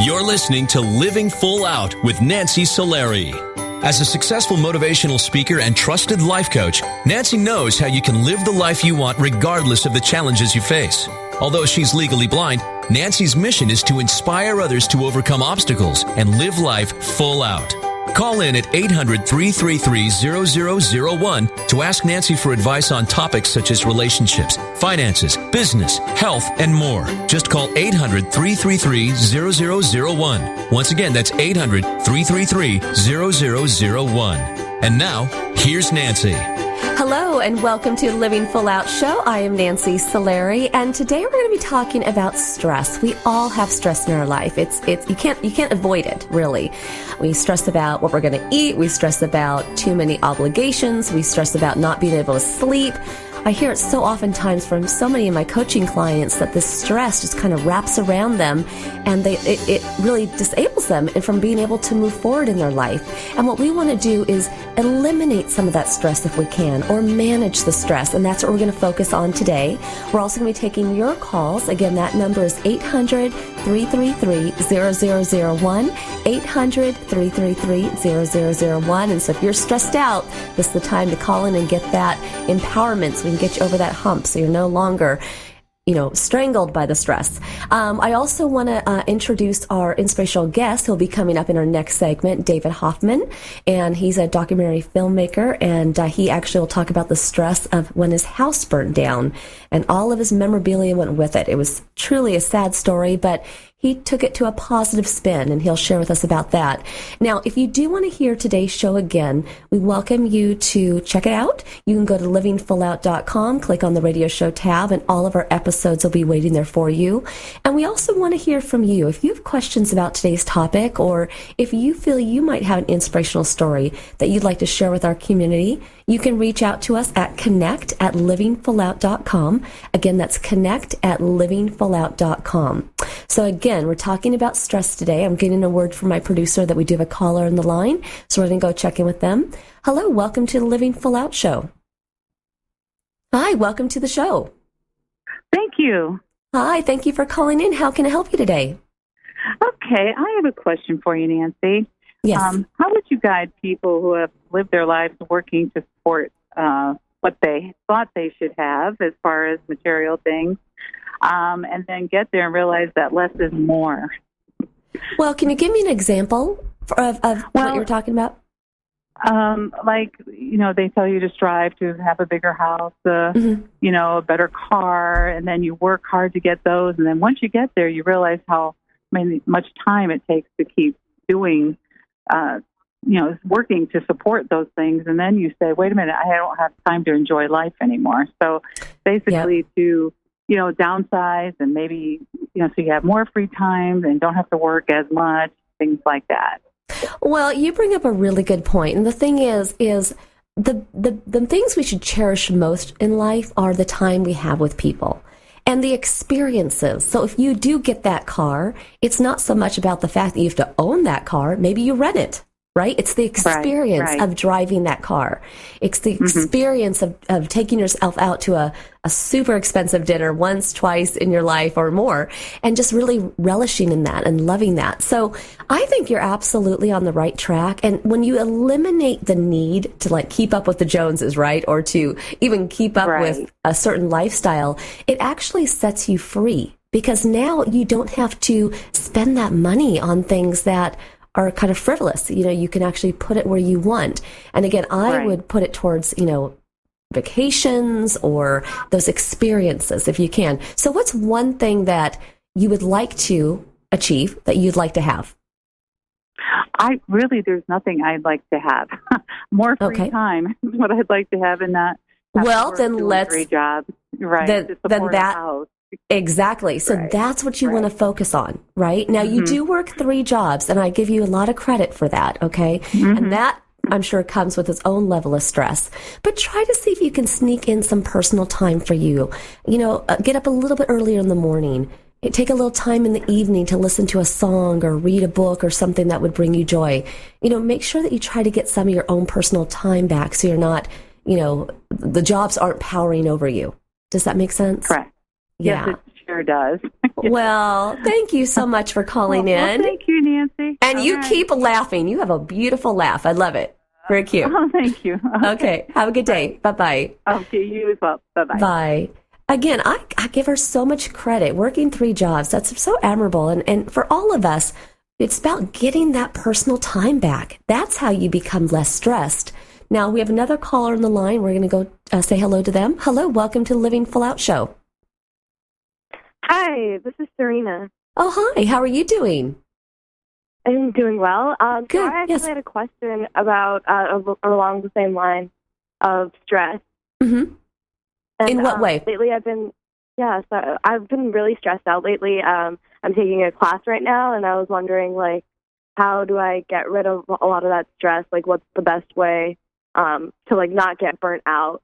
You're listening to Living Full Out with Nancy Solari. As a successful motivational speaker and trusted life coach, Nancy knows how you can live the life you want regardless of the challenges you face. Although she's legally blind, Nancy's mission is to inspire others to overcome obstacles and live life full out. Call in at 800-333-0001 to ask Nancy for advice on topics such as relationships, finances, business, health, and more. Just call 800-333-0001. Once again, that's 800-333-0001. And now, here's Nancy. Hello and welcome to the Living Full Out Show. I am Nancy Solari, and today we're going to be talking about stress. We all have stress in our life. It's you can't avoid it, really. We stress about what we're going to eat. We stress about too many obligations. We stress about not being able to sleep. I hear it so oftentimes from so many of my coaching clients that this stress just kind of wraps around them, and it really disables them from being able to move forward in their life. And what we want to do is eliminate some of that stress if we can, or manage the stress, and that's what we're going to focus on today. We're also going to be taking your calls. Again, that number is 800-333-0001, 800-333-0001. And so if you're stressed out, this is the time to call in and get that empowerment so we can get you over that hump so you're no longer strangled by the stress. I also want to introduce our inspirational guest who'll be coming up in our next segment, David Hoffman. And he's a documentary filmmaker, and he actually will talk about the stress of when his house burned down and all of his memorabilia went with it. It was truly a sad story, but he took it to a positive spin, and he'll share with us about that. Now, if you do want to hear today's show again, we welcome you to check it out. You can go to livingfullout.com, click on the radio show tab, and all of our episodes will be waiting there for you. And we also want to hear from you. If you have questions about today's topic, or if you feel you might have an inspirational story that you'd like to share with our community, you can reach out to us at connect@livingfullout.com. Again, that's connect@livingfullout.com. So again, we're talking about stress today. I'm getting a word from my producer that we do have a caller on the line, so we're going to go check in with them. Hello, welcome to the Living Full Out Show. Hi, welcome to the show. Thank you. Hi, thank you for calling in. How can I help you today? Okay, I have a question for you, Nancy. Yes. How would you guide people who have lived their lives working to support what they thought they should have as far as material things, and then get there and realize that less is more? Well, can you give me an example of what you're talking about? They tell you to strive to have a bigger house, a better car, and then you work hard to get those. And then once you get there, you realize how much time it takes to keep doing, working to support those things. And then you say, wait a minute, I don't have time to enjoy life anymore. So basically to downsize and maybe, so you have more free time and don't have to work as much, things like that. Well, you bring up a really good point. And the thing is the things we should cherish most in life are the time we have with people and the experiences. So if you do get that car, it's not so much about the fact that you have to own that car. Maybe you rent it. Right? It's the experience of driving that car. It's the experience of taking yourself out to a super expensive dinner once, twice in your life or more, and just really relishing in that and loving that. So I think you're absolutely on the right track. And when you eliminate the need to keep up with the Joneses, right? Or to even keep up with a certain lifestyle, it actually sets you free, because now you don't have to spend that money on things that are kind of frivolous. You can actually put it where you want. And again, I would put it towards, vacations or those experiences if you can. So what's one thing that you would like to achieve that you'd like to have? There's nothing I'd like to have. More free time is what I'd like to have in that. Well, then let's, 3 jobs, to support a house. Exactly. So that's what you want to focus on, right? Now, you do work 3 jobs, and I give you a lot of credit for that, okay? And that, I'm sure, comes with its own level of stress. But try to see if you can sneak in some personal time for you. Get up a little bit earlier in the morning. Take a little time in the evening to listen to a song or read a book or something that would bring you joy. Make sure that you try to get some of your own personal time back so you're not, the jobs aren't powering over you. Does that make sense? Correct. Yeah. Yes, it sure does. Well, thank you so much for calling in. Thank you, Nancy. And you keep laughing. You have a beautiful laugh. I love it. Very cute. Oh, thank you. Okay. Have a good day. Bye-bye. Okay, you as well. Bye-bye. Bye. Again, I give her so much credit. Working 3 jobs, that's so admirable. And for all of us, it's about getting that personal time back. That's how you become less stressed. Now, we have another caller on the line. We're going to go say hello to them. Hello. Welcome to the Living Full Out Show. Hi, this is Serena. Oh, hi. How are you doing? I'm doing well. Good. So I actually had a question about along the same line of stress. Mm-hmm. And, in what way? Lately, so I've been really stressed out lately. I'm taking a class right now, and I was wondering, like, how do I get rid of a lot of that stress? Like, what's the best way to, like, not get burnt out?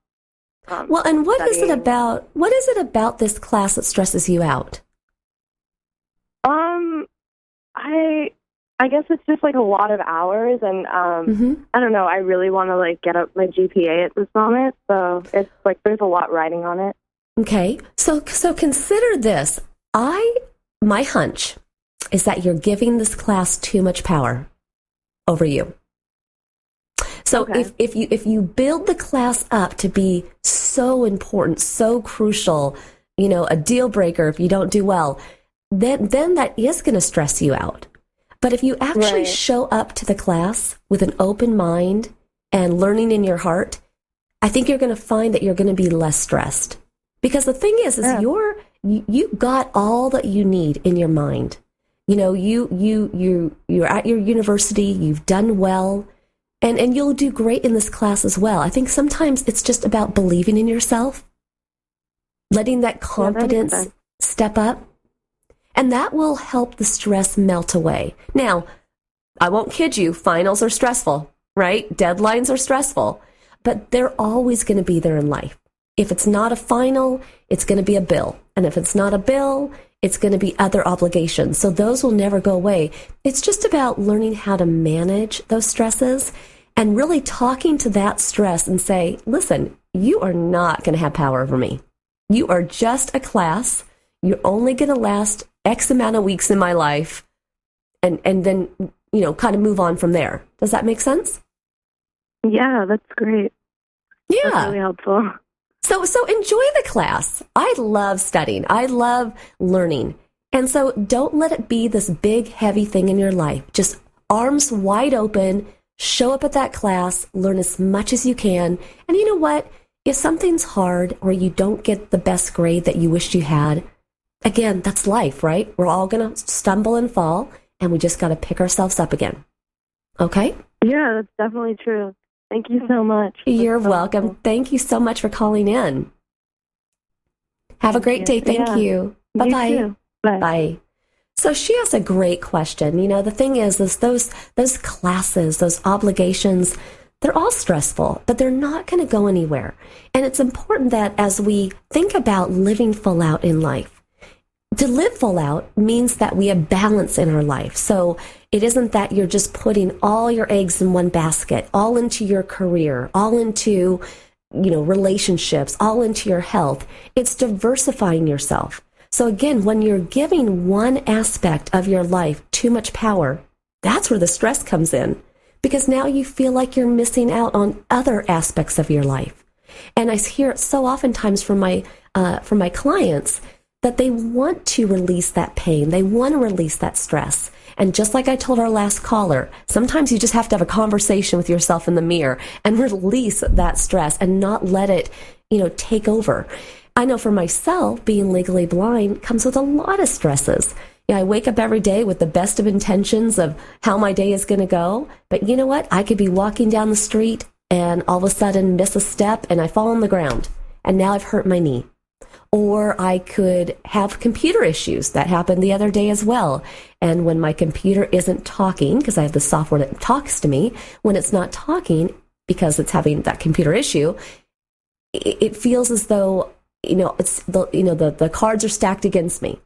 Well, and what is it about? What is it about this class that stresses you out? I guess it's just like a lot of hours, and I don't know. I really want to like get up my GPA at this moment, so it's like there's a lot riding on it. Okay, so consider this. My hunch is that you're giving this class too much power over you. So if you build the class up to be so important, so crucial, a deal breaker if you don't do well, then that is going to stress you out. But if you actually show up to the class with an open mind and learning in your heart, I think you're going to find that you're going to be less stressed. Because the thing is you got all that you need in your mind. You're at your university, you've done well, and you'll do great in this class as well. I think sometimes it's just about believing in yourself, letting that confidence step up. And that will help the stress melt away. Now, I won't kid you, finals are stressful, right? Deadlines are stressful, but they're always going to be there in life. If it's not a final, it's going to be a bill. And if it's not a bill, it's going to be other obligations. So those will never go away. It's just about learning how to manage those stresses and really talking to that stress and say, listen, you are not going to have power over me. You are just a class. You're only going to last X amount of weeks in my life, and then, kind of move on from there. Does that make sense? Yeah, that's great. Yeah. That's really helpful. So enjoy the class. I love studying. I love learning. And so don't let it be this big, heavy thing in your life. Just arms wide open, show up at that class, learn as much as you can. And you know what? If something's hard or you don't get the best grade that you wished you had, again, that's life, right? We're all going to stumble and fall, and we just got to pick ourselves up again. Okay? Yeah, that's definitely true. Thank you so much. You're welcome. Helpful. Thank you so much for calling in. Have a great day. Thank you. Bye-bye. You too. Bye. Bye. So she has a great question. The thing is those classes, those obligations, they're all stressful, but they're not going to go anywhere. And it's important that as we think about living full out in life, to live full out means that we have balance in our life. So it isn't that you're just putting all your eggs in one basket, all into your career, all into, relationships, all into your health. It's diversifying yourself. So again, when you're giving one aspect of your life too much power, that's where the stress comes in. Because now you feel like you're missing out on other aspects of your life. And I hear it so oftentimes from my clients that they want to release that pain. They want to release that stress. And just like I told our last caller, sometimes you just have to have a conversation with yourself in the mirror and release that stress and not let it, take over. I know for myself, being legally blind comes with a lot of stresses. I wake up every day with the best of intentions of how my day is going to go. But you know what? I could be walking down the street and all of a sudden miss a step and I fall on the ground. And now I've hurt my knee. Or I could have computer issues. That happened the other day as well. And when my computer isn't talking, because I have the software that talks to me, when it's not talking because it's having that computer issue, it feels as though, the cards are stacked against me.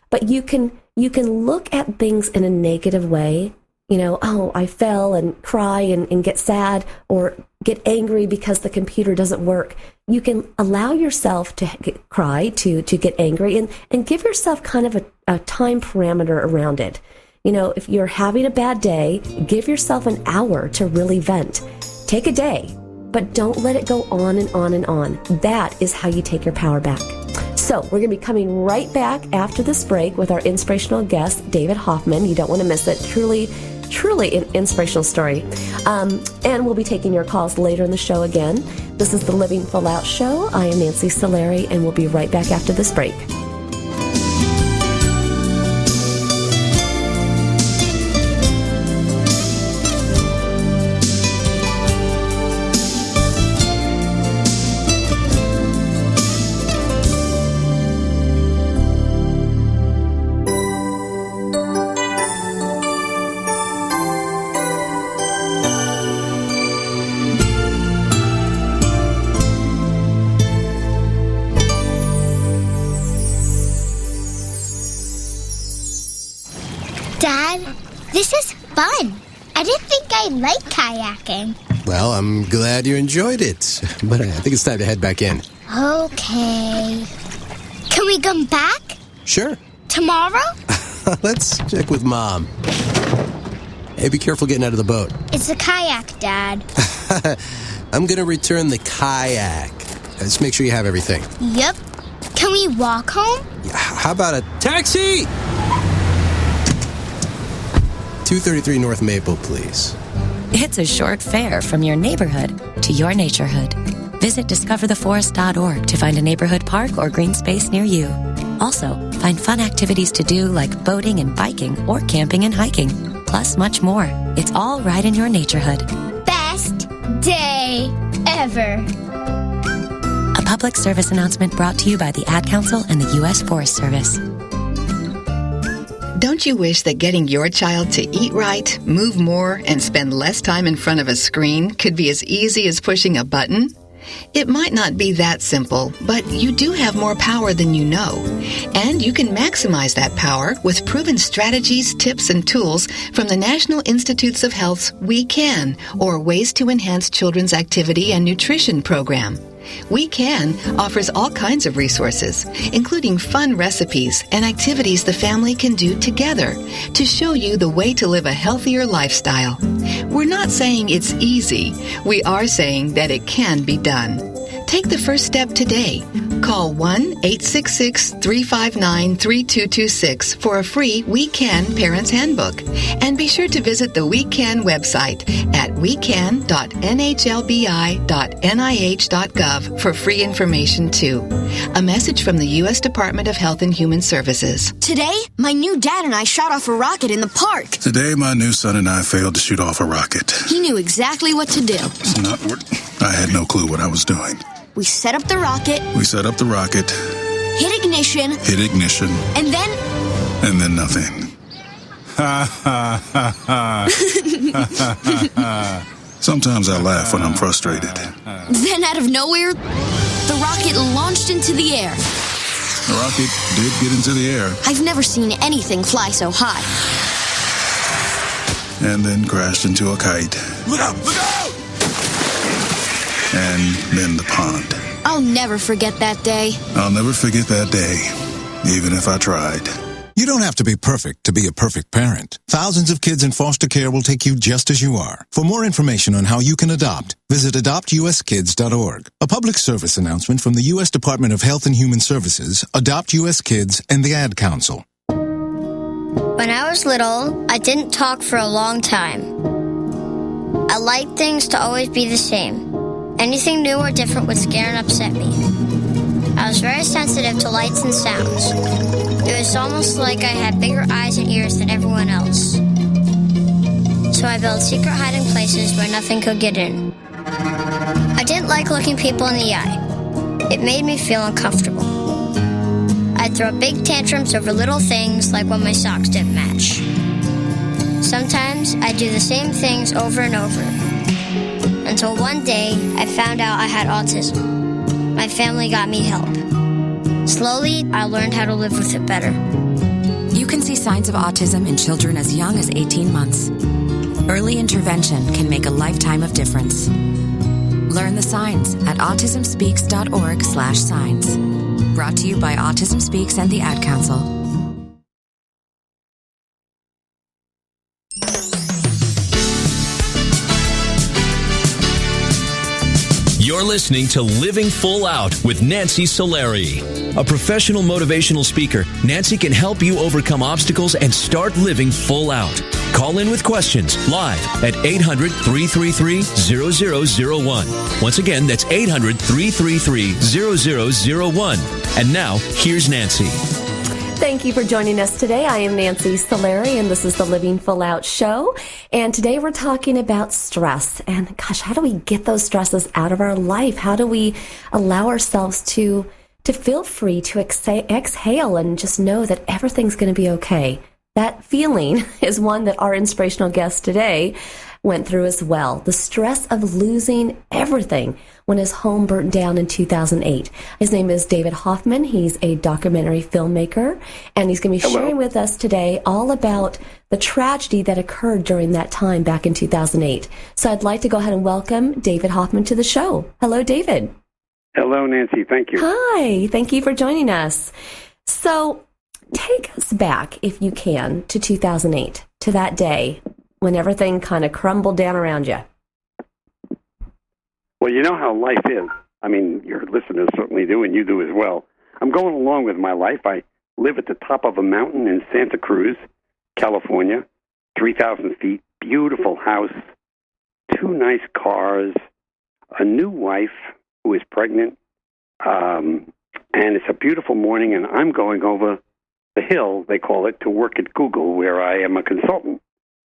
But you can look at things in a negative way oh, I fell and cry and get sad or get angry because the computer doesn't work. You can allow yourself to cry, to get angry, and give yourself kind of a time parameter around it. If you're having a bad day, give yourself an hour to really vent. Take a day, but don't let it go on and on and on. That is how you take your power back. So we're going to be coming right back after this break with our inspirational guest, David Hoffman. You don't want to miss it. Truly an inspirational story. And we'll be taking your calls later in the show again. This is the Living Full Out Show. I am Nancy Solari, and we'll be right back after this break. Dad, this is fun. I didn't think I'd like kayaking. Well, I'm glad you enjoyed it, but I think it's time to head back in. Okay. Can we come back? Sure. Tomorrow? Let's check with Mom. Hey, be careful getting out of the boat. It's a kayak, Dad. I'm going to return the kayak. Just make sure you have everything. Yep. Can we walk home? How about a taxi? 233 North Maple, please. It's a short fare from your neighborhood to your naturehood. Visit discovertheforest.org to find a neighborhood park or green space near you. Also, find fun activities to do like boating and biking or camping and hiking, plus much more. It's all right in your naturehood. Best day ever. A public service announcement brought to you by the Ad Council and the U.S. Forest Service. Don't you wish that getting your child to eat right, move more, and spend less time in front of a screen could be as easy as pushing a button? It might not be that simple, but you do have more power than you know. And you can maximize that power with proven strategies, tips, and tools from the National Institutes of Health's We Can, or Ways to Enhance Children's Activity and Nutrition program. We Can offers all kinds of resources, including fun recipes and activities the family can do together to show you the way to live a healthier lifestyle. We're not saying it's easy. We are saying that it can be done. Take the first step today. Call 1-866-359-3226 for a free We Can Parents Handbook. And be sure to visit the We Can website at wecan.nhlbi.nih.gov for free information too. A message from the U.S. Department of Health and Human Services. Today, my new dad and I shot off a rocket in the park. Today, my new son and I failed to shoot off a rocket. He knew exactly what to do. It's not what I had no clue what I was doing. We set up the rocket. Hit ignition. And then nothing. Ha ha ha ha. Sometimes I laugh when I'm frustrated. Then out of nowhere, the rocket launched into the air. The rocket did get into the air. I've never seen anything fly so high. And then crashed into a kite. Look out! Look out! And then the pond. I'll never forget that day. I'll never forget that day, even if I tried. You don't have to be perfect to be a perfect parent. Thousands of kids in foster care will take you just as you are. For more information on how you can adopt, visit adoptuskids.org. A public service announcement from the U.S. Department of Health and Human Services, Adopt U.S. Kids, and the Ad Council. When I was little, I didn't talk for a long time. I liked things to always be the same. Anything new or different would scare and upset me. I was very sensitive to lights and sounds. It was almost like I had bigger eyes and ears than everyone else. So I built secret hiding places where nothing could get in. I didn't like looking people in the eye. It made me feel uncomfortable. I'd throw big tantrums over little things like when my socks didn't match. Sometimes I'd do the same things over and over. Until one day, I found out I had autism. My family got me help. Slowly, I learned how to live with it better. You can see signs of autism in children as young as 18 months. Early intervention can make a lifetime of difference. Learn the signs at autismspeaks.org/signs. Brought to you by Autism Speaks and the Ad Council. You're listening to Living Full Out with Nancy Solari. A professional motivational speaker, Nancy can help you overcome obstacles and start living full out. Call in with questions live at 800-333-0001. Once again, that's 800-333-0001. And now, here's Nancy. Thank you for joining us today. I am Nancy Solari, and this is the Living Full Out Show. And today we're talking about stress. And gosh, how do we get those stresses out of our life? How do we allow ourselves to feel free, to exhale and just know that everything's going to be okay? That feeling is one that our inspirational guest today went through as well. The stress of losing everything when his home burnt down in 2008. His name is David Hoffman. He's a documentary filmmaker, and he's going to be sharing with us today all about the tragedy that occurred during that time back in 2008. So I'd like to go ahead and welcome David Hoffman to the show. Hello, David. Hello, Nancy. Thank you. Hi. Thank you for joining us. So take us back, if you can, to 2008, to that day when everything kind of crumbled down around you. Well, you know how life is. I mean, your listeners certainly do, and you do as well. I'm going along with my life. I live at the top of a mountain in Santa Cruz, California, 3,000 feet, beautiful house, 2 nice cars, a new wife who is pregnant, and it's a beautiful morning, and I'm going over the hill, they call it, to work at Google, where I am a consultant.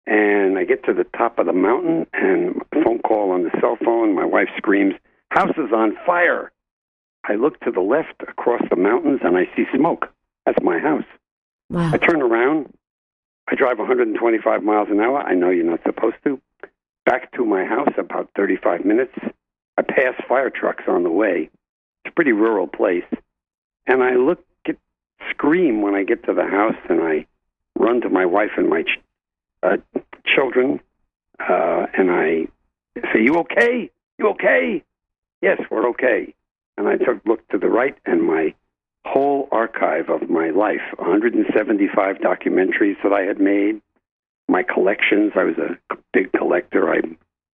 And I get to the top of the mountain, and a phone call on the cell phone. My wife screams, "House is on fire!" I look to the left across the mountains, and I see smoke. That's my house. Wow. I turn around. I drive 125 miles an hour. I know you're not supposed to. Back to my house, about 35 minutes. I pass fire trucks on the way. It's a pretty rural place. And I scream when I get to the house, and I run to my wife and my children, and I say, "You okay? You okay?" "Yes, we're okay." And I looked to the right, and my whole archive of my life, 175 documentaries that I had made, my collections. I was a big collector. I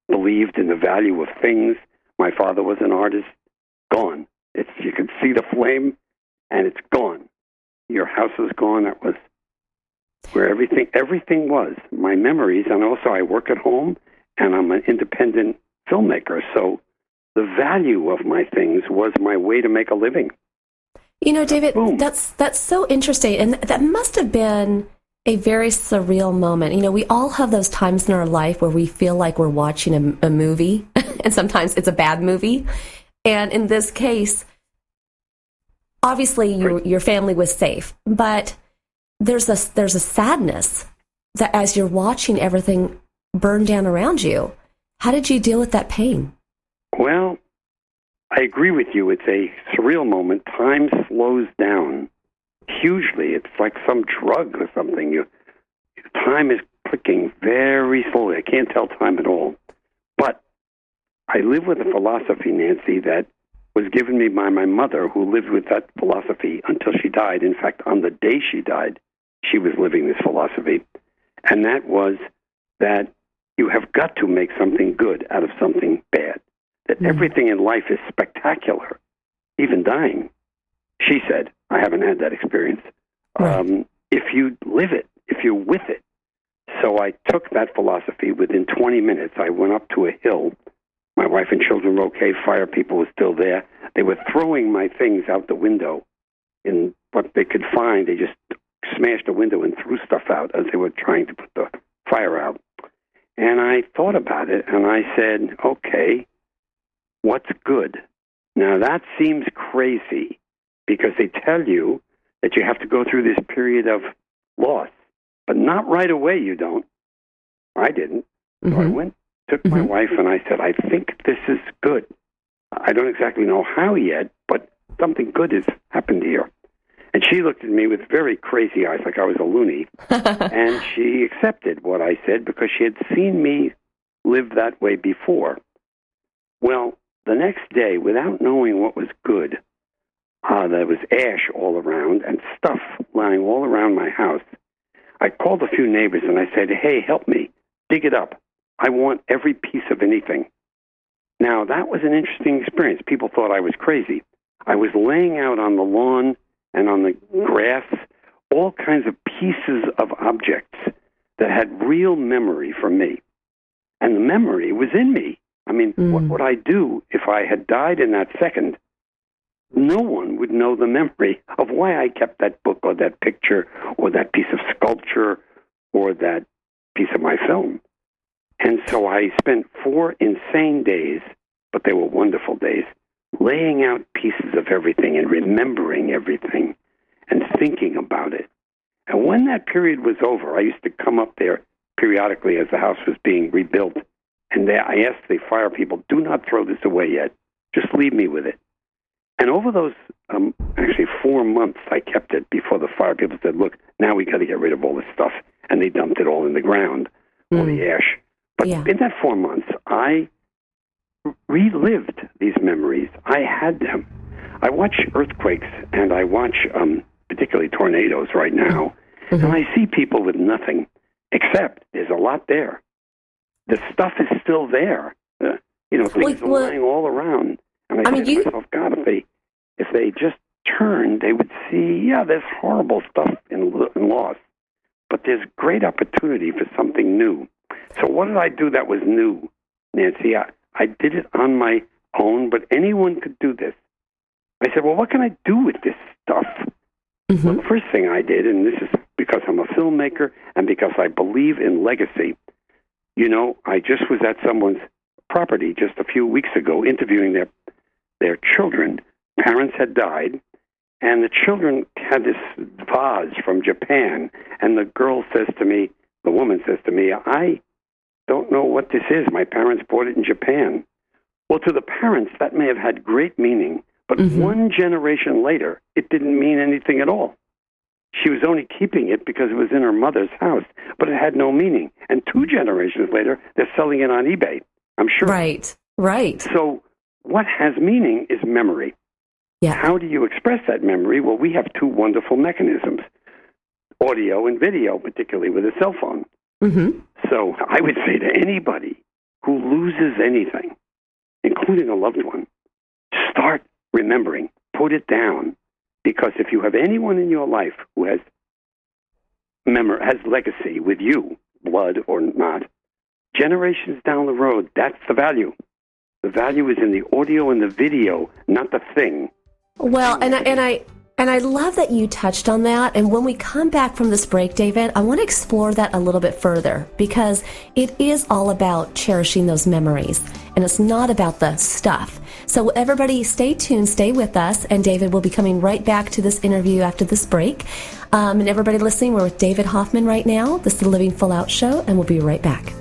believed in the value of things. My father was an artist. Gone. You could see the flame, and it's gone. Your house is gone. That was where everything was. My memories, and also I work at home, and I'm an independent filmmaker. So the value of my things was my way to make a living. You know, David, Boom. that's so interesting, and that must have been a very surreal moment. You know, we all have those times in our life where we feel like we're watching a movie, and sometimes it's a bad movie. And in this case, obviously your family was safe, but there's a sadness that as you're watching everything burn down around you. How did you deal with that pain? Well, I agree with you. It's a surreal moment. Time slows down hugely. It's like some drug or something. Time is clicking very slowly. I can't tell time at all. But I live with a philosophy, Nancy, that was given me by my mother, who lived with that philosophy until she died. In fact, on the day she died, she was living this philosophy. And that was that you have got to make something good out of something bad. That everything in life is spectacular, even dying. She said, I haven't had that experience. Right. If you live it, if you're with it. So I took that philosophy. Within 20 minutes, I went up to a hill. My wife and children were okay. Fire people were still there. They were throwing my things out the window in what they could find. They just smashed a window and threw stuff out as they were trying to put the fire out. And I thought about it, and I said, okay, what's good? Now, that seems crazy because they tell you that you have to go through this period of loss, but not right away you don't. I didn't. So I went, took my wife, and I said, I think this is good. I don't exactly know how yet, but something good has happened here. And she looked at me with very crazy eyes, like I was a loony. And she accepted what I said because she had seen me live that way before. Well, the next day, without knowing what was good, there was ash all around and stuff lying all around my house. I called a few neighbors and I said, hey, help me, dig it up. I want every piece of anything. Now, that was an interesting experience. People thought I was crazy. I was laying out on the lawn and on the grass all kinds of pieces of objects that had real memory for me. And the memory was in me. I mean, what would I do if I had died in that second? No one would know the memory of why I kept that book or that picture or that piece of sculpture or that piece of my film. And so I spent 4 insane days, but they were wonderful days, laying out pieces of everything and remembering everything and thinking about it. And when that period was over, I used to come up there periodically as the house was being rebuilt. And I asked the fire people, do not throw this away yet. Just leave me with it. And over those, actually 4 months, I kept it before the fire people said, look, now we got to get rid of all this stuff. And they dumped it all in the ground, all the ash. But in that 4 months, I relived these memories. I had them. I watch earthquakes, and I watch particularly tornadoes right now, and I see people with nothing, except there's a lot there. The stuff is still there. Things are lying all around. And I say to myself, God, if they just turned, they would see, there's horrible stuff in loss, but there's great opportunity for something new. So what did I do that was new, Nancy? I did it on my own, but anyone could do this. I said, well, what can I do with this stuff? Well, the first thing I did, and this is because I'm a filmmaker and because I believe in legacy, I just was at someone's property just a few weeks ago interviewing their children. Parents had died, and the children had this vase from Japan, and the woman says to me, I don't know what this is. My parents bought it in Japan. Well, to the parents, that may have had great meaning, but one generation later, it didn't mean anything at all. She was only keeping it because it was in her mother's house, but it had no meaning. And 2 generations later, they're selling it on eBay, I'm sure. Right. So what has meaning is memory. Yeah. How do you express that memory? Well, we have 2 wonderful mechanisms, audio and video, particularly with a cell phone. So I would say to anybody who loses anything, including a loved one, start remembering, put it down. Because if you have anyone in your life who has legacy with you, blood or not, generations down the road, that's the value. The value is in the audio and the video, not the thing. Well, and I love that you touched on that. And when we come back from this break, David, I want to explore that a little bit further because it is all about cherishing those memories. And it's not about the stuff. So everybody stay tuned, stay with us. And David will be coming right back to this interview after this break. And everybody listening, we're with David Hoffman right now. This is the Living Full Out Show, and we'll be right back.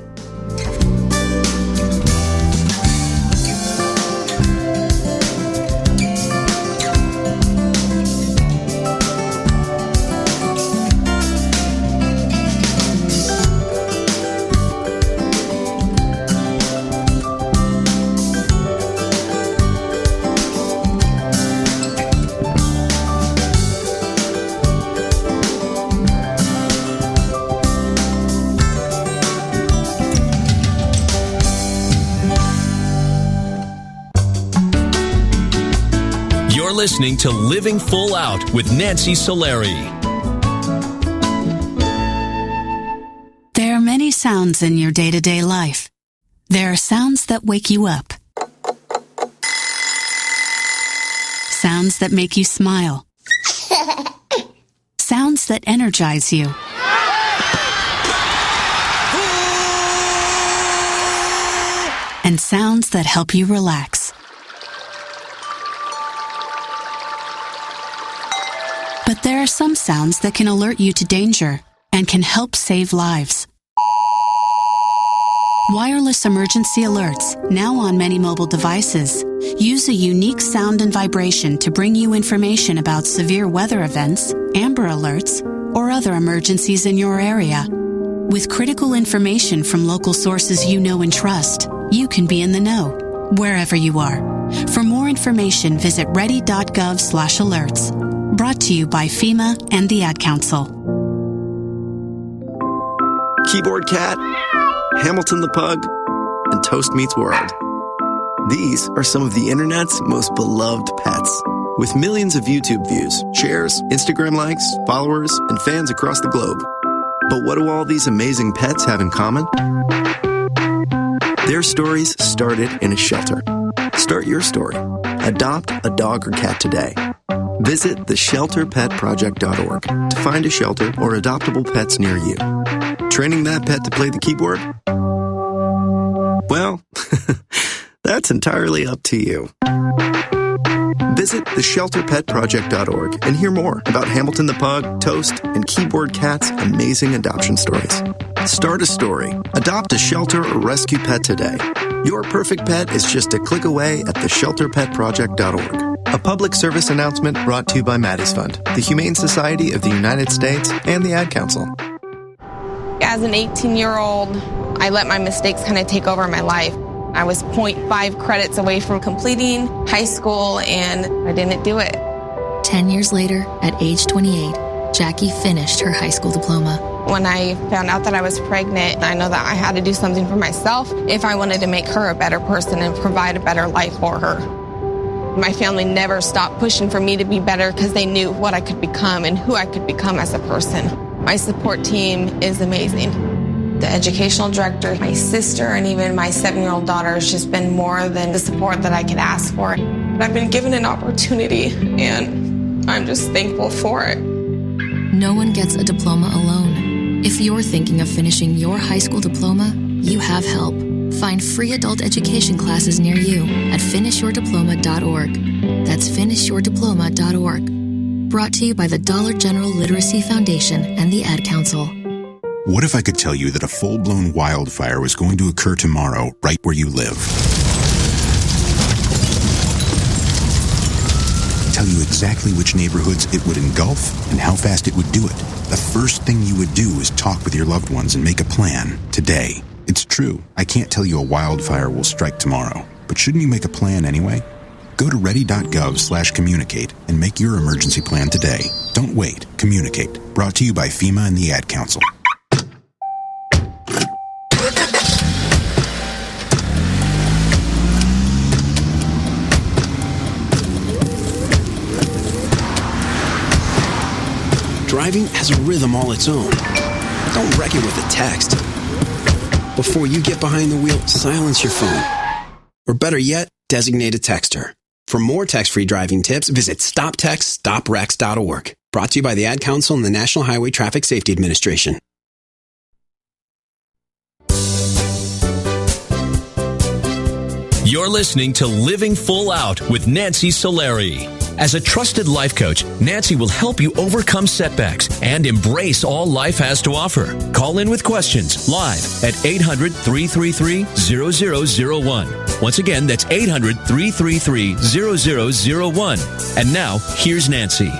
Listening to Living Full Out with Nancy Solari. There are many sounds in your day-to-day life. There are sounds that wake you up. Sounds that make you smile. Sounds that energize you. And sounds that help you relax. But there are some sounds that can alert you to danger and can help save lives. Wireless emergency alerts, now on many mobile devices, use a unique sound and vibration to bring you information about severe weather events, Amber Alerts, or other emergencies in your area. With critical information from local sources you know and trust, you can be in the know, wherever you are. For more information, visit ready.gov/alerts. Brought to you by FEMA and the Ad Council. Keyboard Cat, Hamilton the Pug, and Toast Meets World. These are some of the internet's most beloved pets. With millions of YouTube views, shares, Instagram likes, followers, and fans across the globe. But what do all these amazing pets have in common? Their stories started in a shelter. Start your story. Adopt a dog or cat today. Visit theshelterpetproject.org to find a shelter or adoptable pets near you. Training that pet to play the keyboard? Well, that's entirely up to you. Visit theshelterpetproject.org and hear more about Hamilton the Pug, Toast, and Keyboard Cat's amazing adoption stories. Start a story. Adopt a shelter or rescue pet today. Your perfect pet is just a click away at theshelterpetproject.org. A public service announcement brought to you by Maddie's Fund, the Humane Society of the United States, and the Ad Council. As an 18-year-old, I let my mistakes kind of take over my life. I was 0.5 credits away from completing high school, and I didn't do it. 10 years later, at age 28, Jackie finished her high school diploma. When I found out that I was pregnant, I know that I had to do something for myself if I wanted to make her a better person and provide a better life for her. My family never stopped pushing for me to be better because they knew what I could become and who I could become as a person. My support team is amazing. The educational director, my sister, and even my 7-year-old daughter has just been more than the support that I could ask for. I've been given an opportunity, and I'm just thankful for it. No one gets a diploma alone. If you're thinking of finishing your high school diploma, you have help. Find free adult education classes near you at finishyourdiploma.org. That's finishyourdiploma.org. Brought to you by the Dollar General Literacy Foundation and the Ad Council. What if I could tell you that a full-blown wildfire was going to occur tomorrow right where you live? Tell you exactly which neighborhoods it would engulf and how fast it would do it. The first thing you would do is talk with your loved ones and make a plan today. It's true, I can't tell you a wildfire will strike tomorrow, but shouldn't you make a plan anyway? Go to ready.gov/communicate and make your emergency plan today. Don't wait. Communicate. Brought to you by FEMA and the Ad Council. Driving has a rhythm all its own. Don't wreck it with a text. Before you get behind the wheel, silence your phone. Or better yet, designate a texter. For more text-free driving tips, visit stoptextstoprex.org. Brought to you by the Ad Council and the National Highway Traffic Safety Administration. You're listening to Living Full Out with Nancy Solari. As a trusted life coach, Nancy will help you overcome setbacks and embrace all life has to offer. Call in with questions live at 800-333-0001. Once again, that's 800-333-0001. And now, here's Nancy.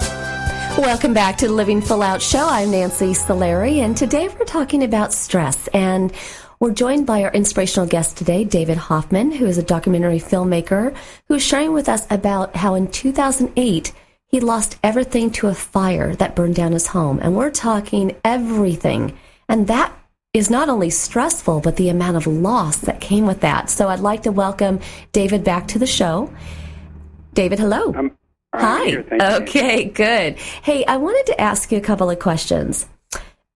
Welcome back to the Living Full Out Show. I'm Nancy Solari, and today we're talking about stress. And we're joined by our inspirational guest today, David Hoffman, who is a documentary filmmaker, who is sharing with us about how in 2008, he lost everything to a fire that burned down his home. And we're talking everything. And that is not only stressful, but the amount of loss that came with that. So I'd like to welcome David back to the show. David, hello. Hi. Here. Okay, good. Hey, I wanted to ask you a couple of questions.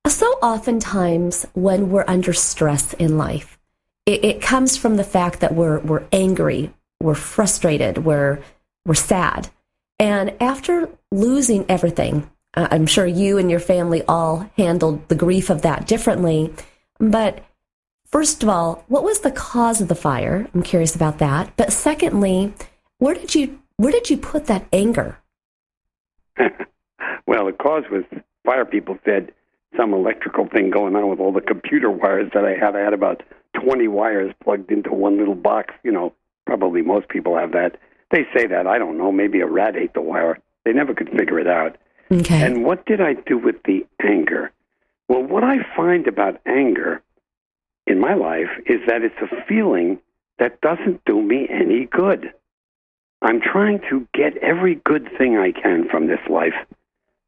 So oftentimes when we're under stress in life, it comes from the fact that we're angry, we're frustrated, we're sad. And after losing everything, I'm sure you and your family all handled the grief of that differently. But first of all, what was the cause of the fire? I'm curious about that. But secondly, where did you put that anger? Well, the cause was fire people said some electrical thing going on with all the computer wires that I had. I had about 20 wires plugged into one little box. Probably most people have that. They say that, I don't know, maybe a rat ate the wire. They never could figure it out. Okay. And what did I do with the anger? Well, what I find about anger in my life is that it's a feeling that doesn't do me any good. I'm trying to get every good thing I can from this life,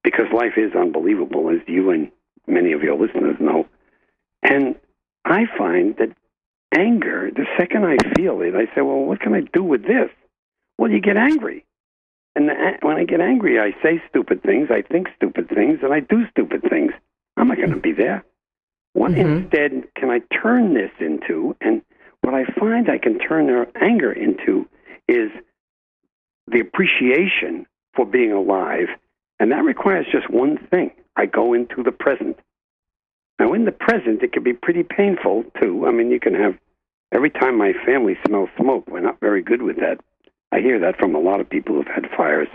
because life is unbelievable, as you and many of your listeners know. And I find that anger, the second I feel it, I say, well, what can I do with this? Well, you get angry. And when I get angry, I say stupid things, I think stupid things, and I do stupid things. I'm not going to be there. What instead can I turn this into? And what I find I can turn their anger into is the appreciation for being alive. And that requires just one thing. I go into the present. Now, in the present, it can be pretty painful, too. I mean, you can have, every time my family smells smoke, we're not very good with that. I hear that from a lot of people who've had fires.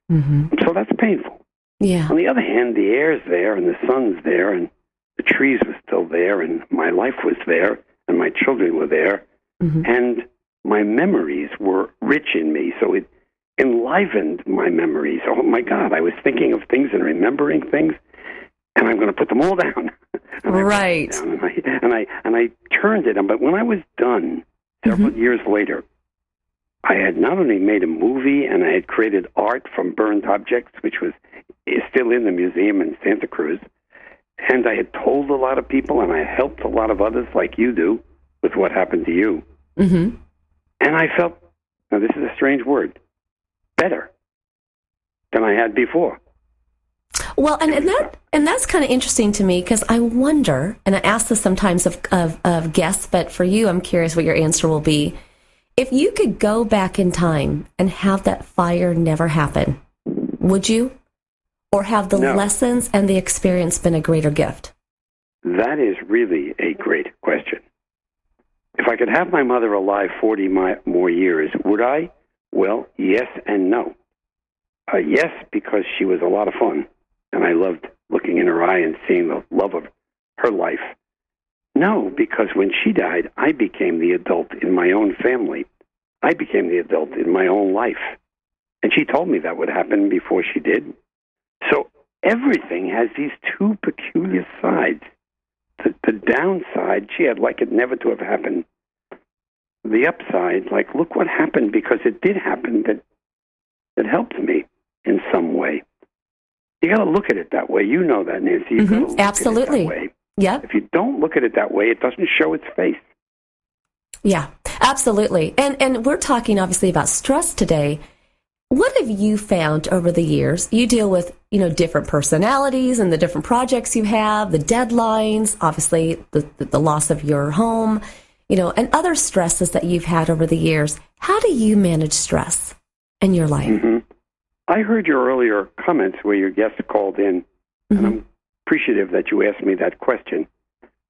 So that's painful. Yeah. On the other hand, the air's there, and the sun's there, and the trees were still there, and my life was there, and my children were there, and my memories were rich in me. So it enlivened my memories. Oh, my God, I was thinking of things and remembering things, and I'm going to put them all down. Right. And I turned it on. But when I was done, several years later, I had not only made a movie, and I had created art from burned objects, which is still in the museum in Santa Cruz, and I had told a lot of people, and I helped a lot of others like you do with what happened to you. And I felt, now this is a strange word, better than I had before. Well, and that's kind of interesting to me, because I wonder, and I ask this sometimes of guests, but for you, I'm curious what your answer will be. If you could go back in time and have that fire never happen, would you? Or have the lessons and the experience been a greater gift? That is really a great question. If I could have my mother alive 40 more years, would I? Well, yes and no. Yes, because she was a lot of fun, and I loved looking in her eye and seeing the love of her life. No, because when she died, I became the adult in my own family. I became the adult in my own life. And she told me that would happen before she did. So everything has these two peculiar sides. The downside, gee, I'd like it never to have happened. The upside, like, look what happened, because it did happen, that helped me in some way. You got to look at it that way. You know that, Nancy. You gotta look Absolutely. At it that way. Yep. If you don't look at it that way, it doesn't show its face. Yeah, absolutely. And we're talking obviously about stress today. What have you found over the years? You deal with, different personalities and the different projects you have, the deadlines, obviously the loss of your home, and other stresses that you've had over the years. How do you manage stress in your life? I heard your earlier comments where your guest called in, and I'm appreciative that you asked me that question.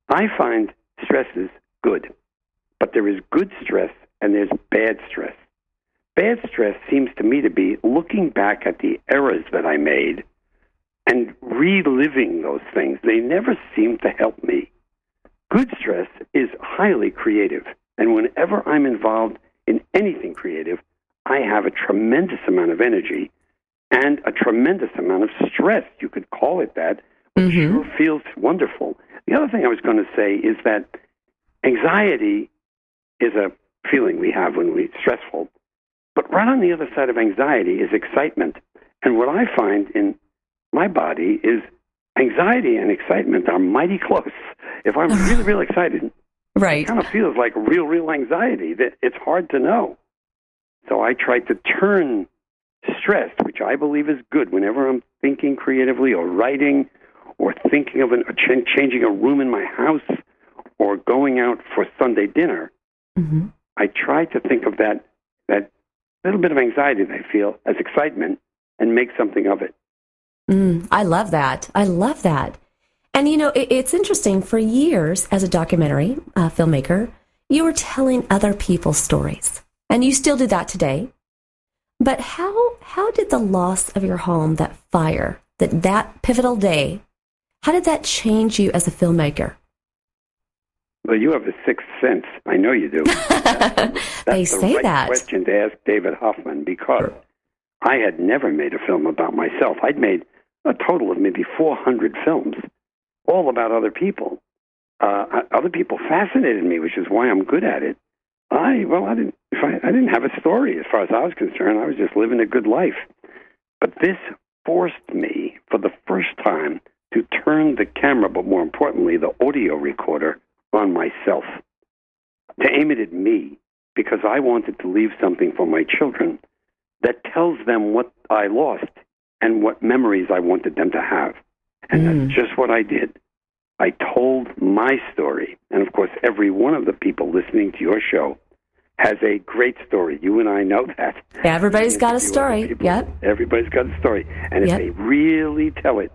I find stress is good, but there is good stress and there's bad stress. Bad stress seems to me to be looking back at the errors that I made and reliving those things. They never seem to help me. Good stress is highly creative, and whenever I'm involved in anything creative, I have a tremendous amount of energy and a tremendous amount of stress. You could call it that. It sure feels wonderful. The other thing I was going to say is that anxiety is a feeling we have when we're stressful. But right on the other side of anxiety is excitement. And what I find in my body is anxiety and excitement are mighty close. If I'm really, really excited, right, it kind of feels like real anxiety. That it's hard to know. So I try to turn stress, which I believe is good, whenever I'm thinking creatively or writing or thinking of changing a room in my house or going out for Sunday dinner, I try to think of that little bit of anxiety that I feel as excitement and make something of it. I love that. And, it's interesting. For years, as a documentary filmmaker, you were telling other people's stories. And you still do that today. But how did the loss of your home, that fire, that pivotal day, how did that change you as a filmmaker? Well, you have a sixth sense. I know you do. They say right that. Question to ask David Hoffman, because I had never made a film about myself. I'd made a total of maybe 400 films, all about other people. Other people fascinated me, which is why I'm good at it. I didn't have a story as far as I was concerned. I was just living a good life. But this forced me, for the first time, to turn the camera, but more importantly, the audio recorder, on myself, to aim it at me, because I wanted to leave something for my children that tells them what I lost and what memories I wanted them to have. And that's just what I did. I told my story. And of course, every one of the people listening to your show has a great story. You and I know that. Everybody's got a story. Yep. Everybody's got a story. And if they really tell it,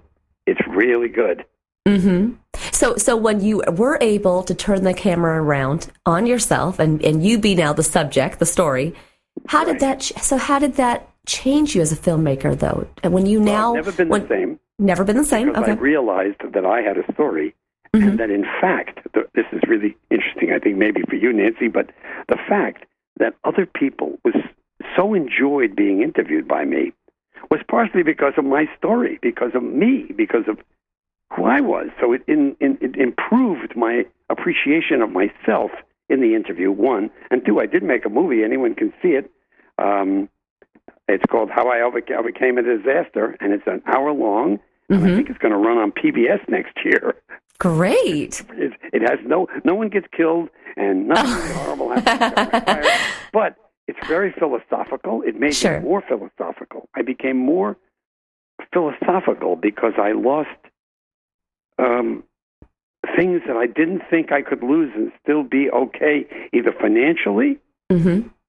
it's really good. Mm-hmm. So when you were able to turn the camera around on yourself and you be now the subject, the story, how did that change you as a filmmaker, though? And when you never been the same. Never been the same. Because okay. I realized that I had a story, and that in fact, this is really interesting, I think maybe for you, Nancy, but the fact that other people was so enjoyed being interviewed by me was partially because of my story, because of me, because of who I was. So it improved my appreciation of myself in the interview, one. And two, I did make a movie. Anyone can see it. It's called How I Overcame a Disaster, and it's an hour long. And I think it's going to run on PBS next year. Great. It has no one gets killed, and nothing horrible happens. But it's very philosophical. It made me more philosophical. I became more philosophical because I lost things that I didn't think I could lose and still be okay, either financially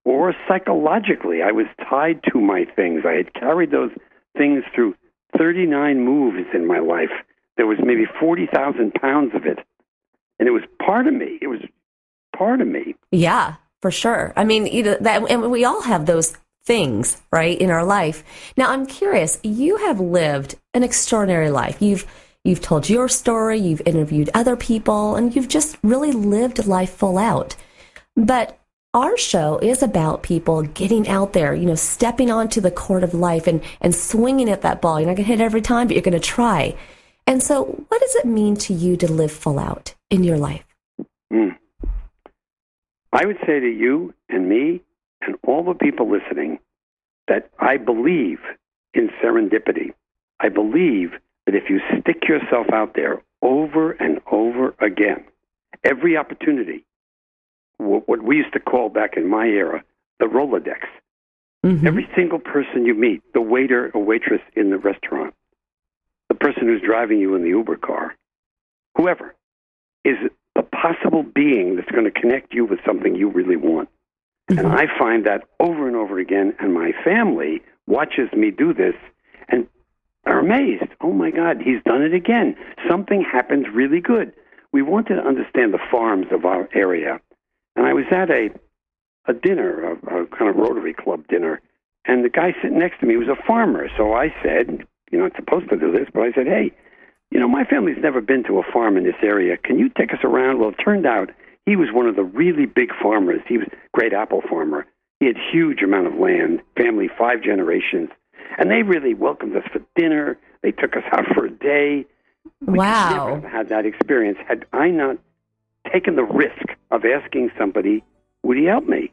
or psychologically. I was tied to my things. I had carried those things through 39 moves in my life. There was maybe 40,000 pounds of it. And it was part of me. It was part of me. Yeah, for sure. I mean, and we all have those things, right, in our life. Now, I'm curious, you have lived an extraordinary life. You've told your story, you've interviewed other people, and you've just really lived life full out. But our show is about people getting out there, stepping onto the court of life and swinging at that ball. You're not going to hit it every time, but you're going to try. And so what does it mean to you to live full out in your life? I would say to you and me and all the people listening that I believe in serendipity. I believe that if you stick yourself out there over and over again, every opportunity, what we used to call back in my era, the Rolodex, every single person you meet, the waiter or waitress in the restaurant, the person who's driving you in the Uber car, whoever, is a possible being that's going to connect you with something you really want. And I find that over and over again, and my family watches me do this and are amazed. Oh, my God, he's done it again. Something happens really good. We wanted to understand the farms of our area. And I was at a dinner, a kind of Rotary Club dinner, and the guy sitting next to me was a farmer. So I said, you're not supposed to do this, but I said, hey, my family's never been to a farm in this area. Can you take us around? Well, it turned out he was one of the really big farmers. He was a great apple farmer. He had huge amount of land, family, 5 generations. And they really welcomed us for dinner. They took us out for a day. Wow. We never had that experience had I not taken the risk of asking somebody, would he help me?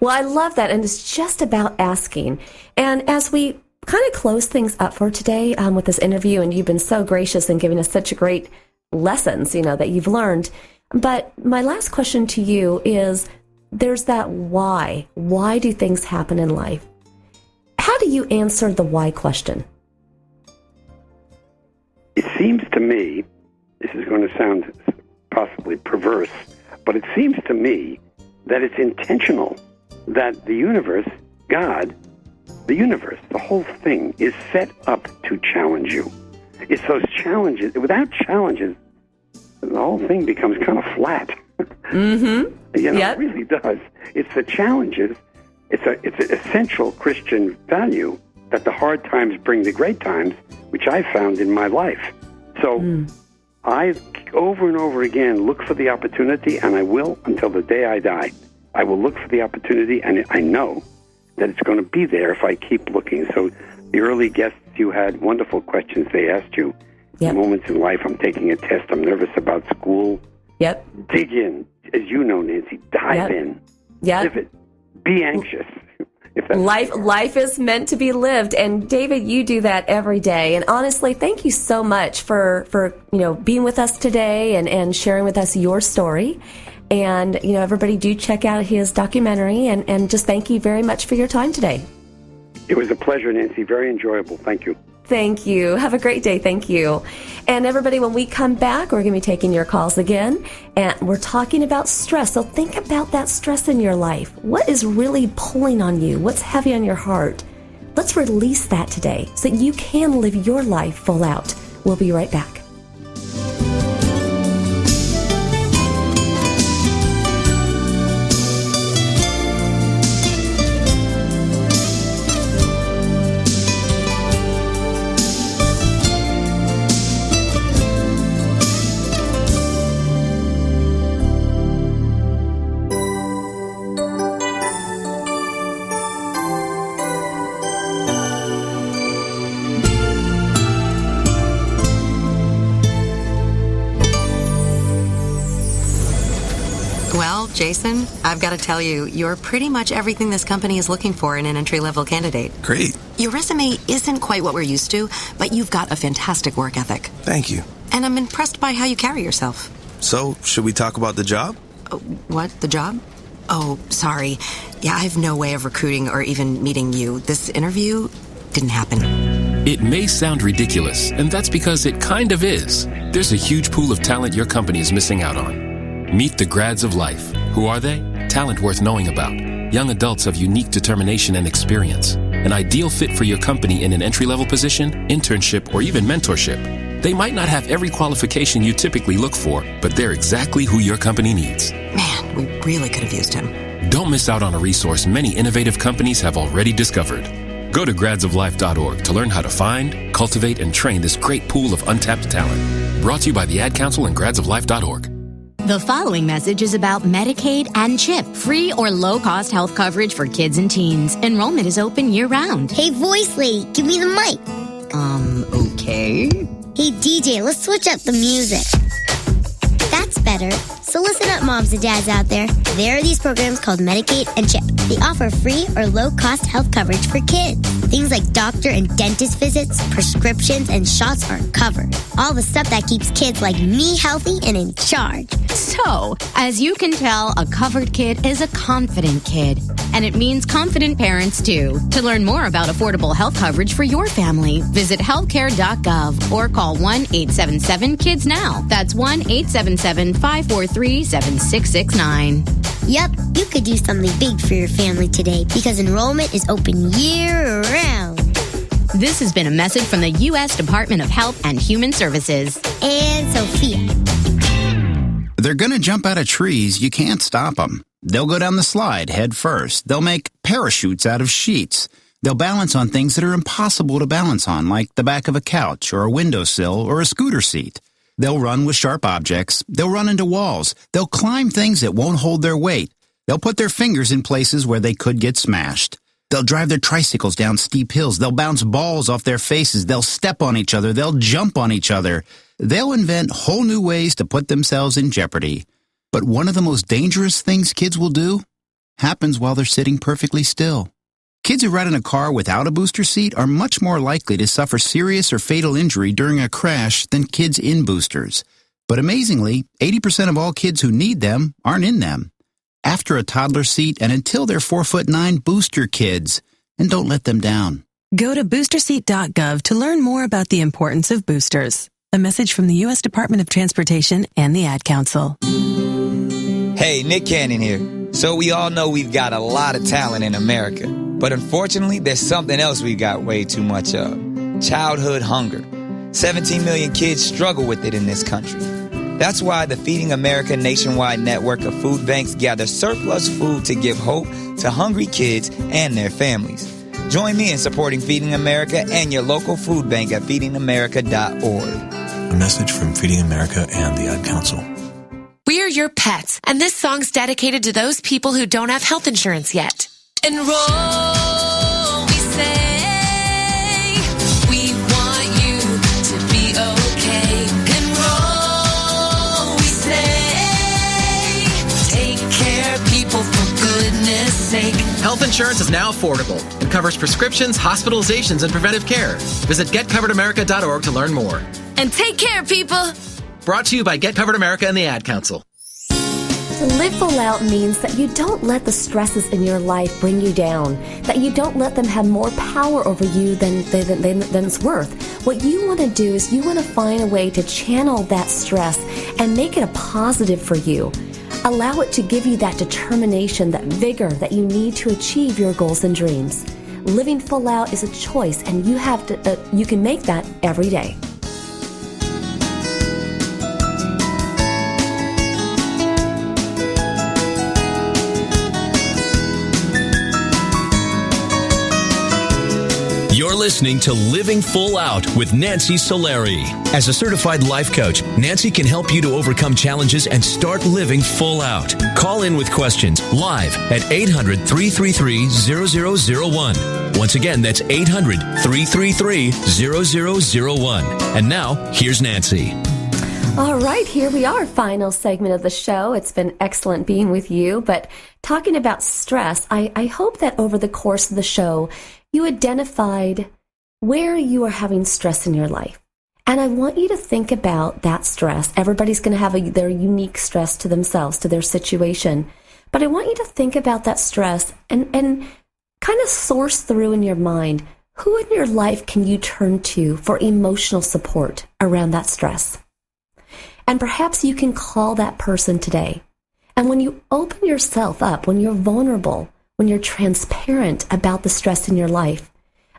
Well, I love that. And it's just about asking. And as we kind of close things up for today with this interview, and you've been so gracious in giving us such great lessons, that you've learned. But my last question to you is, there's that why. Why do things happen in life? How do you answer the why question? It seems to me, this is going to sound possibly perverse, but it seems to me that it's intentional, that the universe, God, the universe, the whole thing is set up to challenge you. It's those challenges. Without challenges, the whole thing becomes kind of flat. It really does. It's the challenges. It's an essential Christian value that the hard times bring the great times, which I found in my life. So I, over and over again, look for the opportunity, and I will until the day I die. I will look for the opportunity, and I know that it's going to be there if I keep looking. So the early guests, you had wonderful questions they asked you. Yep. Moments in life, I'm taking a test, I'm nervous about school. Yep. Dig in. As you know, Nancy, dive in. Yep. Live it. Be anxious. Life is meant to be lived, and David, you do that every day. And honestly, thank you so much for being with us today and sharing with us your story. And everybody do check out his documentary, and just thank you very much for your time today. It was a pleasure, Nancy. Very enjoyable. Thank you. Thank you. Have a great day. Thank you. And everybody, when we come back, we're going to be taking your calls again. And we're talking about stress. So think about that stress in your life. What is really pulling on you? What's heavy on your heart? Let's release that today so that you can live your life full out. We'll be right back. Jason, I've got to tell you, you're pretty much everything this company is looking for in an entry-level candidate. Great. Your resume isn't quite what we're used to, but you've got a fantastic work ethic. Thank you. And I'm impressed by how you carry yourself. So, should we talk about the job? What? The job? Oh, sorry. Yeah, I have no way of recruiting or even meeting you. This interview didn't happen. It may sound ridiculous, and that's because it kind of is. There's a huge pool of talent your company is missing out on. Meet the grads of life. Who are they? Talent worth knowing about. Young adults of unique determination and experience. An ideal fit for your company in an entry-level position, internship, or even mentorship. They might not have every qualification you typically look for, but they're exactly who your company needs. Man, we really could have used him. Don't miss out on a resource many innovative companies have already discovered. Go to gradsoflife.org to learn how to find, cultivate, and train this great pool of untapped talent. Brought to you by the Ad Council and gradsoflife.org. The following message is about Medicaid and CHIP, free or low-cost health coverage for kids and teens. Enrollment is open year-round. Hey, voice lady, give me the mic. Okay. Hey, DJ, let's switch up the music. That's better. So listen up, moms and dads out there. There are these programs called Medicaid and CHIP. They offer free or low-cost health coverage for kids. Things like doctor and dentist visits, prescriptions, and shots are covered. All the stuff that keeps kids like me healthy and in charge. So, as you can tell, a covered kid is a confident kid. And it means confident parents, too. To learn more about affordable health coverage for your family, visit healthcare.gov or call 1-877-KIDS-NOW. That's 1-877-543-7669. Yep, you could do something big for your family today because enrollment is open year-round. This has been a message from the U.S. Department of Health and Human Services. And Sophia. They're going to jump out of trees. You can't stop them. They'll go down the slide head first. They'll make parachutes out of sheets. They'll balance on things that are impossible to balance on, like the back of a couch or a windowsill or a scooter seat. They'll run with sharp objects. They'll run into walls. They'll climb things that won't hold their weight. They'll put their fingers in places where they could get smashed. They'll drive their tricycles down steep hills. They'll bounce balls off their faces. They'll step on each other. They'll jump on each other. They'll invent whole new ways to put themselves in jeopardy. But one of the most dangerous things kids will do happens while they're sitting perfectly still. Kids who ride in a car without a booster seat are much more likely to suffer serious or fatal injury during a crash than kids in boosters. But amazingly, 80% of all kids who need them aren't in them. After a toddler seat and until they're 4'9", booster kids, and don't let them down. Go to boosterseat.gov to learn more about the importance of boosters. A message from the U.S. Department of Transportation and the Ad Council. Hey, Nick Cannon here. So we all know we've got a lot of talent in America. But unfortunately, there's something else we've got way too much of. Childhood hunger. 17 million kids struggle with it in this country. That's why the Feeding America nationwide network of food banks gather surplus food to give hope to hungry kids and their families. Join me in supporting Feeding America and your local food bank at feedingamerica.org. A message from Feeding America and the Ad Council. We are your pets, and this song's dedicated to those people who don't have health insurance yet. Enroll, we say. We want you to be okay. Enroll, we say. Take care of people for goodness sake. Health insurance is now affordable and covers prescriptions, hospitalizations, and preventive care. Visit getcoveredamerica.org to learn more. And take care, people. Brought to you by Get Covered America and the Ad Council. To live full out means that you don't let the stresses in your life bring you down, that you don't let them have more power over you than it's worth. What you want to do is you want to find a way to channel that stress and make it a positive for you. Allow it to give you that determination, that vigor that you need to achieve your goals and dreams. Living full out is a choice, and you can make that every day. You're listening to Living Full Out with Nancy Solari. As a certified life coach, Nancy can help you to overcome challenges and start living full out. Call in with questions live at 800-333-0001. Once again, that's 800-333-0001. And now, here's Nancy. All right, here we are, final segment of the show. It's been excellent being with you, but talking about stress, I hope that over the course of the show, you identified where you are having stress in your life. And I want you to think about that stress. Everybody's going to have their unique stress to themselves, to their situation. But I want you to think about that stress and kind of source through in your mind, who in your life can you turn to for emotional support around that stress? And perhaps you can call that person today. And when you open yourself up, when you're vulnerable, when you're transparent about the stress in your life,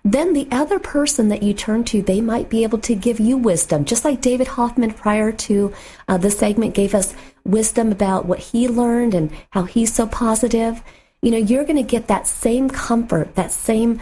then the other person that you turn to, they might be able to give you wisdom. Just like David Hoffman prior to the segment gave us wisdom about what he learned and how he's so positive. You know, you're going to get that same comfort, that same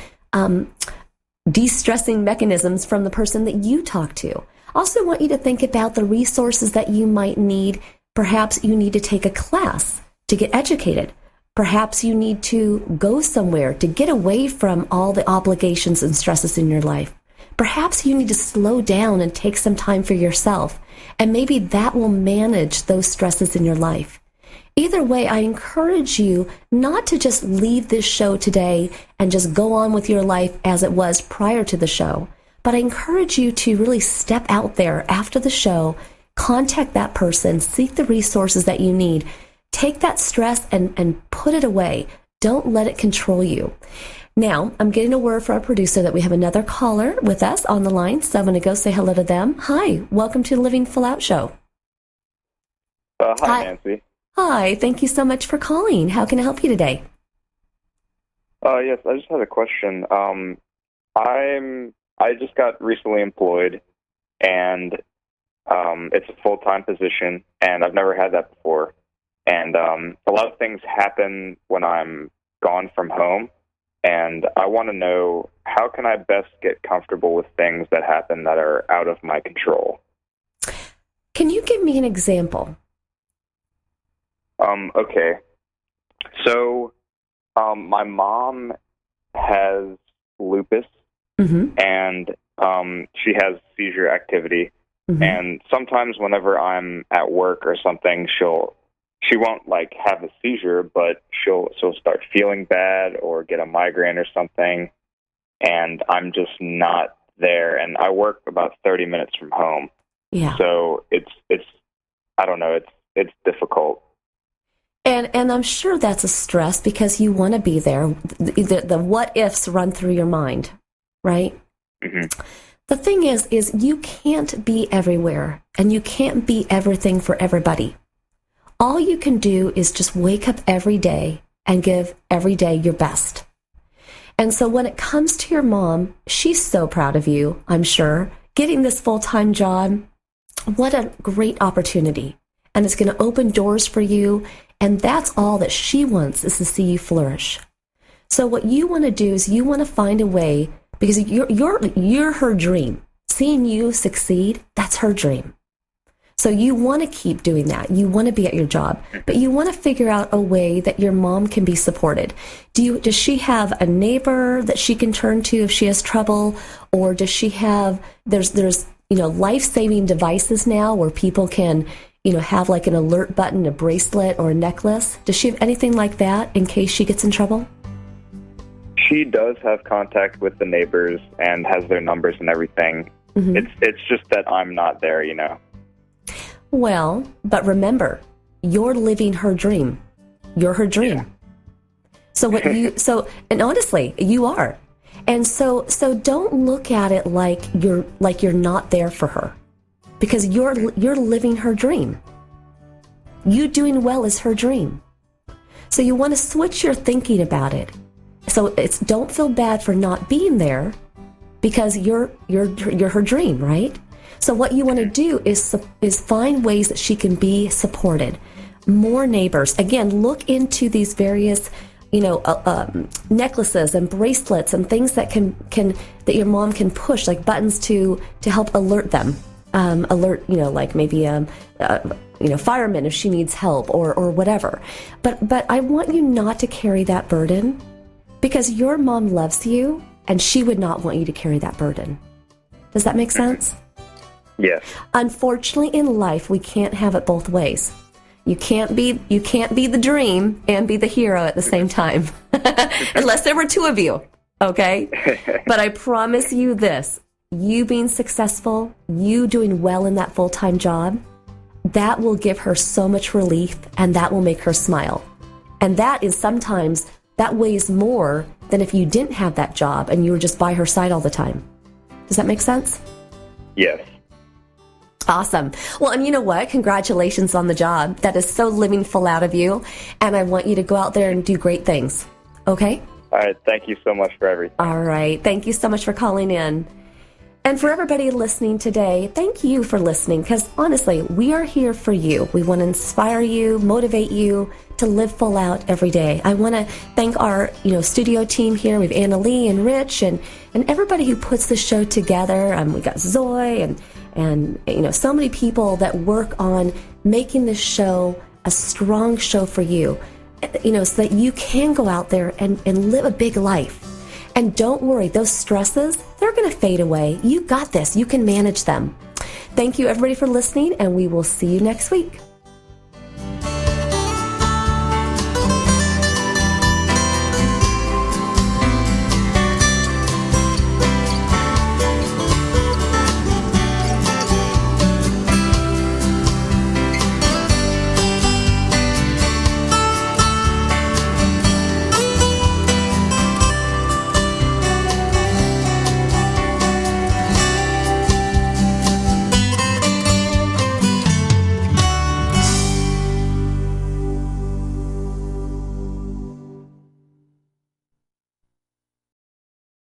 de-stressing mechanisms from the person that you talk to. Also want you to think about the resources that you might need. Perhaps you need to take a class to get educated. Perhaps you need to go somewhere to get away from all the obligations and stresses in your life. Perhaps you need to slow down and take some time for yourself, and maybe that will manage those stresses in your life. Either way, I encourage you not to just leave this show today and just go on with your life as it was prior to the show, but I encourage you to really step out there after the show, contact that person, seek the resources that you need. Take that stress and put it away. Don't let it control you. Now, I'm getting a word from our producer that we have another caller with us on the line, so I'm going to go say hello to them. Hi, welcome to the Living Full Out Show. Hi, Nancy. Hi, thank you so much for calling. How can I help you today? Yes, I just had a question. I just got recently employed, and it's a full-time position, and I've never had that before. And a lot of things happen when I'm gone from home, and I want to know, how can I best get comfortable with things that happen that are out of my control? Can you give me an example? Okay. So my mom has lupus, and she has seizure activity. And sometimes whenever I'm at work or something, she won't like have a seizure, but she'll start feeling bad or get a migraine or something, and I'm just not there. And I work about 30 minutes from home. Yeah. So it's I don't know, it's difficult. And I'm sure that's a stress because you want to be there. The what ifs run through your mind, right? The thing is you can't be everywhere, and you can't be everything for everybody. All you can do is just wake up every day and give every day your best. And so when it comes to your mom, she's so proud of you, I'm sure. Getting this full-time job, what a great opportunity. And it's going to open doors for you. And that's all that she wants, is to see you flourish. So what you want to do is you want to find a way, because you're her dream. seeing you succeed, that's her dream. So you want to keep doing that. You want to be at your job, but you want to figure out a way that your mom can be supported. Does she have a neighbor that she can turn to if she has trouble? Or does she have, there's life-saving devices now where people can, have like an alert button, a bracelet, or a necklace. Does she have anything like that in case she gets in trouble? She does have contact with the neighbors and has their numbers and everything. Mm-hmm. It's just that I'm not there, Well, but remember, you're living her dream. You're her dream. Yeah. And honestly, you are. And so don't look at it like you're not there for her, because you're living her dream. You doing well is her dream. So you want to switch your thinking about it. So don't feel bad for not being there, because you're her dream, right? So what you want to do is find ways that she can be supported. More neighbors. Again, look into these various, necklaces and bracelets and things that that your mom can push, like buttons to help alert them. Like maybe firemen if she needs help or whatever. But I want you not to carry that burden, because your mom loves you and she would not want you to carry that burden. Does that make sense? Yes. Unfortunately, in life, we can't have it both ways. You can't be the dream and be the hero at the same time, unless there were two of you. Okay. But I promise you this: you being successful, you doing well in that full-time job, that will give her so much relief, and that will make her smile. And that weighs more than if you didn't have that job and you were just by her side all the time. Does that make sense? Yes. Awesome. Well, and you know what? Congratulations on the job. That is so living full out of you. And I want you to go out there and do great things. Okay? All right. Thank you so much for everything. All right. Thank you so much for calling in. And for everybody listening today, thank you for listening, because honestly, we are here for you. We want to inspire you, motivate you to live full out every day. I want to thank our studio team here. We have Anna Lee and Rich and everybody who puts the show together. We got Zoe and so many people that work on making this show a strong show for you, so that you can go out there and live a big life. And don't worry, those stresses, they're going to fade away. You got this. You can manage them. Thank you, everybody, for listening, and we will see you next week.